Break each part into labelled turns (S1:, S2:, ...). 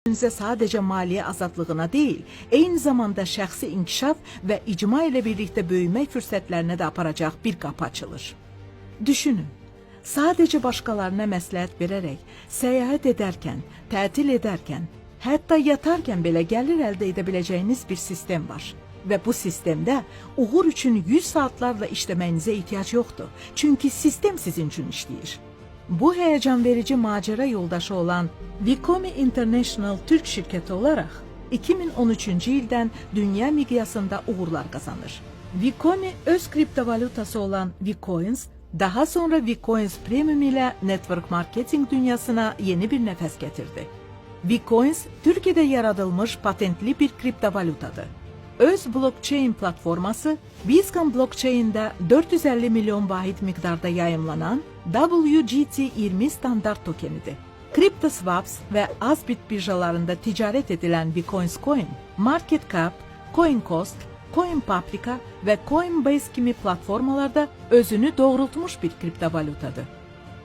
S1: Sizə sadəcə maliyyə azadlığına deyil, eyni zamanda şəxsi inkişaf və icma ilə birlikdə böyümək fürsətlərinə də aparacaq bir qapı açılır. Düşünün, sadəcə başqalarına məsləhət verərək, səyahət edərkən, tətil edərkən, hətta yatarkən belə gəlir əldə edə biləcəyiniz bir sistem var. Və bu sistemdə uğur üçün 100 saatlarla işləməyinizə ehtiyac yoxdur. Çünki sistem sizin üçün işləyir. Bu heyecan verici macera yoldaşı olan Vikomi International Türk şirketi olarak 2013. ildən dünya miqyasında uğurlar kazanır. Vikomi öz kriptovalutası olan Vcoins, daha sonra Vcoins Premium ile network marketing dünyasına yeni bir nəfəs getirdi. Vcoins, Türkiye'de yaradılmış patentli bir kriptovalutadır. Öz blockchain platforması, Bitcoin blockchain'de 450 milyon vahid miqdarda yayımlanan WGT20 standart tokenidir. CryptoSwaps ve Azbit birjalarında ticaret edilen Vcoins Coin, MarketCap, CoinCost, CoinPaprika ve Coinbase kimi platformalarda özünü doğrultmuş bir kriptovalutadır.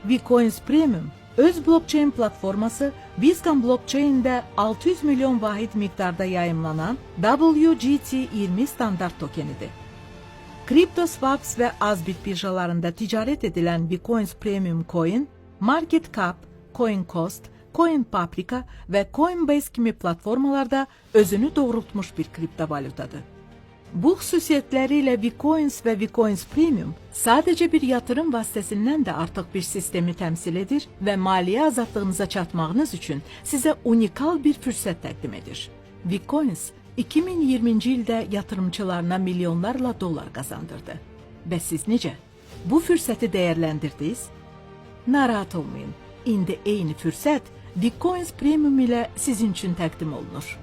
S1: Vcoins Premium, öz blockchain platforması Bitcoin blockchain'de 600 milyon vahid miqdarda yayımlanan WGT20 standart tokenidir. CryptoSwaps ve Azbit birjalarında ticaret edilen Vcoins Premium Coin, MarketCap, CoinCost, CoinPaprika ve Coinbase kimi platformalarda özünü doğrultmuş bir kriptovalutadır. Bu xüsusiyyətləriyle Vcoins ve Vcoins Premium sadece bir yatırım vasitəsindən də artıq bir sistemi təmsil edir və maliyyə azadlığınıza çatmağınız üçün sizə unikal bir fürsət təqdim edir. Vcoins 2020-ci ildə yatırımcılarına milyonlarla dolar qazandırdı. Və siz necə? Bu fürsəti dəyərləndirdiniz? Narahat olmayın. İndi eyni fürsət Vcoins Premium ilə sizin üçün təqdim olunur.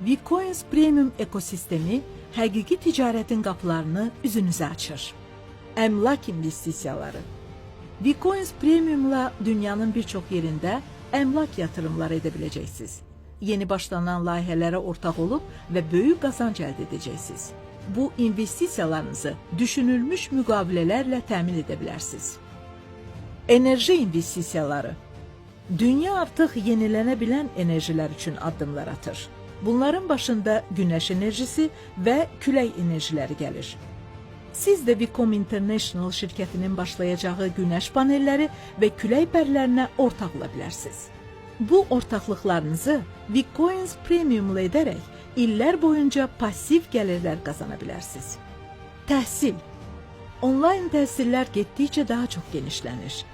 S1: Vcoins Premium ekosistemi həqiqi ticarətin qapılarını üzünüzə açır. Əmlak investisiyaları. Vcoins Premium'la dünyanın birçok yerində əmlak yatırımları edə biləcəksiniz. Yeni başlanan layihələrə ortaq olub və böyük qazanc əldə edəcəksiniz. Bu investisiyalarınızı düşünülmüş müqavilələrlə təmin edə bilərsiniz. Enerji investisiyaları. Dünya artıq yenilənə bilən enerjilər üçün addımlar atır. Bunların başında güneş enerjisi ve külək enerjiləri gəlir. Siz de Vikomi International şirketinin başlayacağı güneş panelleri ve külək pərlərinə ortaq ola bilərsiniz. Bu ortaklıklarınızı Vcoins Premium'la edərək illər boyunca pasif gəlirlər qazana bilərsiniz. Təhsil. Online təhsillər getdikcə daha çox genişlənir.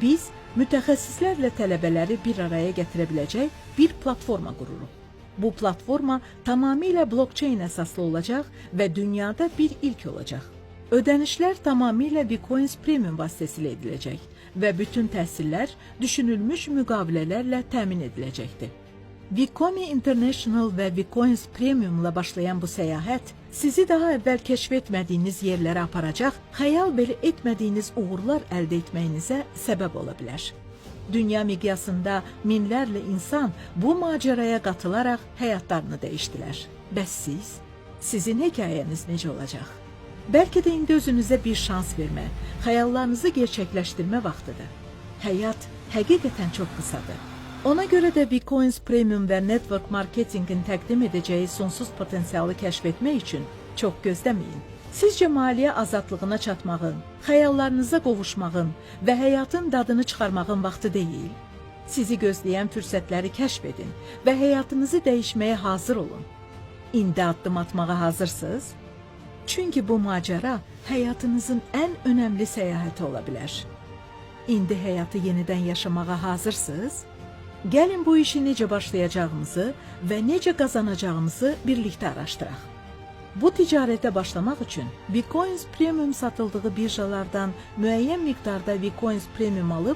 S1: Biz mütəxəssislərlə tələbələri bir araya gətirə biləcək bir platforma qururuq. Bu platforma tamamıyla blockchain əsaslı olacaq və dünyada bir ilk olacaq. Ödənişlər tamamıyla Vcoins Premium vasitəsilə ediləcək və bütün təhsillər düşünülmüş müqavilələrlə təmin ediləcəkdir. Vikomi International və Vcoins Premium'la başlayan bu səyahət sizi daha əvvəl kəşf etmədiyiniz yerlərə aparacaq, xəyal belə etmədiyiniz uğurlar əldə etməyinizə səbəb ola bilər. Dünya miqyasında minlərlə insan bu maceraya qatılaraq həyatlarını dəyişdilər. Bəs siz? Sizin hekayəniz necə olacaq? Bəlkə də indi özünüzə bir şans vermə, xəyallarınızı gerçəkləşdirmə vaxtıdır. Həyat həqiqətən çox qısadır. Ona görə də Vcoins Premium və Network Marketingin təqdim edəcəyi sonsuz potensialı kəşf etmək üçün çox gözləməyin. Sizcə maliyyə azadlığına çatmağın, xəyallarınıza qovuşmağın və həyatın dadını çıxarmağın vaxtı deyil? Sizi gözləyən fürsətləri kəşf edin və həyatınızı dəyişməyə hazır olun. İndi addım atmağa hazırsınız? Çünki bu macera həyatınızın ən önəmli səyahəti ola bilər. İndi həyatı yenidən yaşamağa hazırsınız? Gəlin bu işi necə başlayacağımızı və necə qazanacağımızı birlikdə araşdıraq. Bu ticarete başlamaq üçün Vcoins Premium satıldığı birjalardan müəyyən miqdarda Vcoins Premium alıb